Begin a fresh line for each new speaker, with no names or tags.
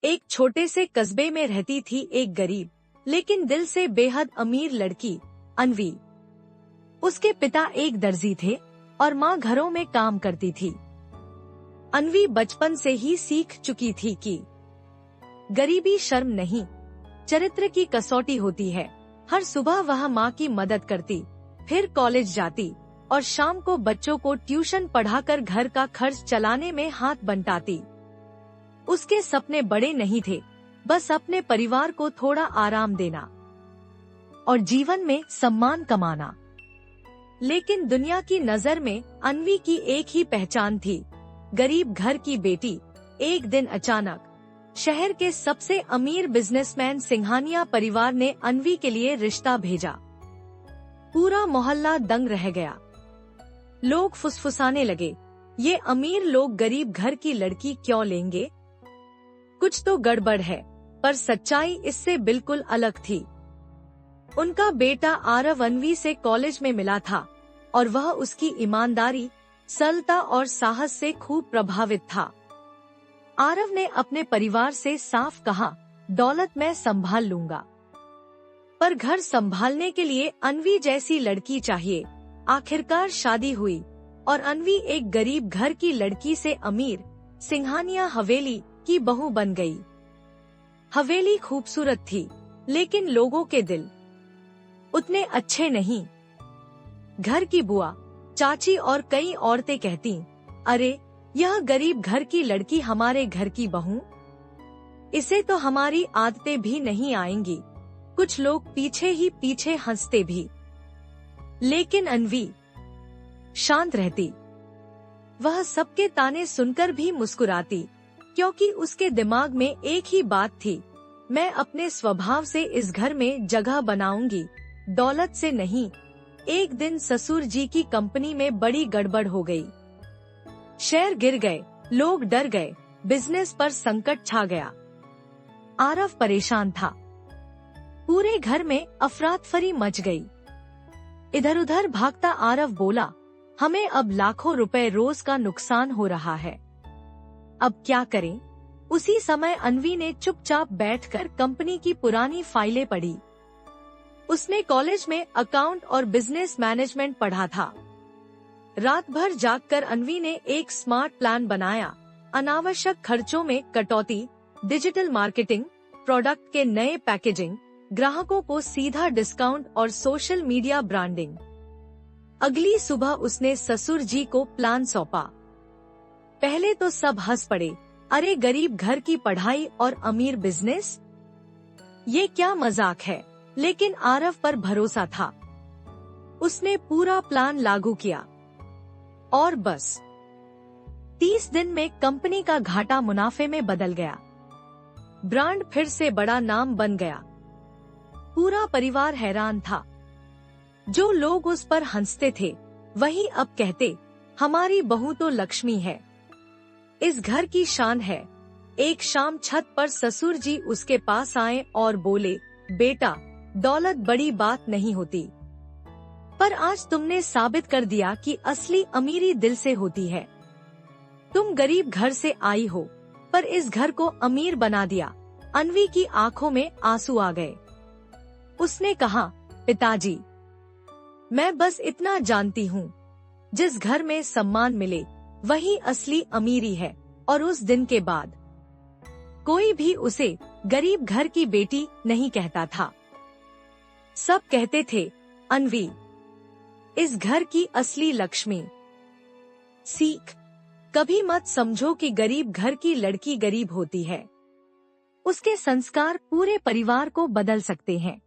एक छोटे से कस्बे में रहती थी एक गरीब लेकिन दिल से बेहद अमीर लड़की, अन्वी। उसके पिता एक दर्जी थे और माँ घरों में काम करती थी। अन्वी बचपन से ही सीख चुकी थी कि गरीबी शर्म नहीं, चरित्र की कसौटी होती है। हर सुबह वह माँ की मदद करती, फिर कॉलेज जाती और शाम को बच्चों को ट्यूशन पढ़ाकर घर का खर्च चलाने में हाथ बंटाती। उसके सपने बड़े नहीं थे, बस अपने परिवार को थोड़ा आराम देना और जीवन में सम्मान कमाना। लेकिन दुनिया की नजर में अन्वी की एक ही पहचान थी, गरीब घर की बेटी। एक दिन अचानक शहर के सबसे अमीर बिजनेसमैन सिंघानिया परिवार ने अन्वी के लिए रिश्ता भेजा। पूरा मोहल्ला दंग रह गया। लोग फुसफुसाने लगे, ये अमीर लोग गरीब घर की लड़की क्यों लेंगे? कुछ तो गड़बड़ है। पर सच्चाई इससे बिल्कुल अलग थी। उनका बेटा आरव अन्वी से कॉलेज में मिला था और वह उसकी ईमानदारी, सरलता और साहस से खूब प्रभावित था। आरव ने अपने परिवार से साफ कहा, दौलत मैं संभाल लूंगा, पर घर संभालने के लिए अन्वी जैसी लड़की चाहिए। आखिरकार शादी हुई और अन्वी एक गरीब घर की लड़की से अमीर सिंघानिया हवेली की बहू बन गई। हवेली खूबसूरत थी, लेकिन लोगों के दिल उतने अच्छे नहीं। घर की बुआ, चाची और कई औरतें कहती, अरे यह गरीब घर की लड़की हमारे घर की बहू, इसे तो हमारी आदतें भी नहीं आएंगी। कुछ लोग पीछे ही पीछे हंसते भी, लेकिन अन्वी शांत रहती। वह सबके ताने सुनकर भी मुस्कुराती, क्योंकि उसके दिमाग में एक ही बात थी, मैं अपने स्वभाव से इस घर में जगह बनाऊंगी, दौलत से नहीं। एक दिन ससुर जी की कंपनी में बड़ी गड़बड़ हो गई। शेयर गिर गए, लोग डर गए, बिजनेस पर संकट छा गया। आरव परेशान था। पूरे घर में अफरातफरी मच गई। इधर उधर भागता आरव बोला, हमें अब लाखों रुपए रोज का नुकसान हो रहा है, अब क्या करें? उसी समय अन्वी ने चुपचाप बैठकर कंपनी की पुरानी फाइलें पढ़ी। उसने कॉलेज में अकाउंट और बिजनेस मैनेजमेंट पढ़ा था। रात भर जागकर अन्वी ने एक स्मार्ट प्लान बनाया। अनावश्यक खर्चों में कटौती, डिजिटल मार्केटिंग, प्रोडक्ट के नए पैकेजिंग, ग्राहकों को सीधा डिस्काउंट और सोशल मीडिया ब्रांडिंग। अगली सुबह उसने ससुर जी को प्लान सौंपा। पहले तो सब हंस पड़े, अरे गरीब घर की पढ़ाई और अमीर बिजनेस, ये क्या मजाक है? लेकिन आरव पर भरोसा था। उसने पूरा प्लान लागू किया और बस 30 दिन में कंपनी का घाटा मुनाफे में बदल गया। ब्रांड फिर से बड़ा नाम बन गया। पूरा परिवार हैरान था। जो लोग उस पर हंसते थे, वही अब कहते, हमारी बहू तो लक्ष्मी है, इस घर की शान है। एक शाम छत पर ससुर जी उसके पास आए और बोले, बेटा दौलत बड़ी बात नहीं होती, पर आज तुमने साबित कर दिया कि असली अमीरी दिल से होती है। तुम गरीब घर से आई हो, पर इस घर को अमीर बना दिया। अन्वी की आंखों में आंसू आ गए। उसने कहा, पिताजी मैं बस इतना जानती हूँ, जिस घर में सम्मान मिले वही असली अमीरी है। और उस दिन के बाद कोई भी उसे गरीब घर की बेटी नहीं कहता था। सब कहते थे, अन्वी इस घर की असली लक्ष्मी। सीख, कभी मत समझो कि गरीब घर की लड़की गरीब होती है। उसके संस्कार पूरे परिवार को बदल सकते हैं।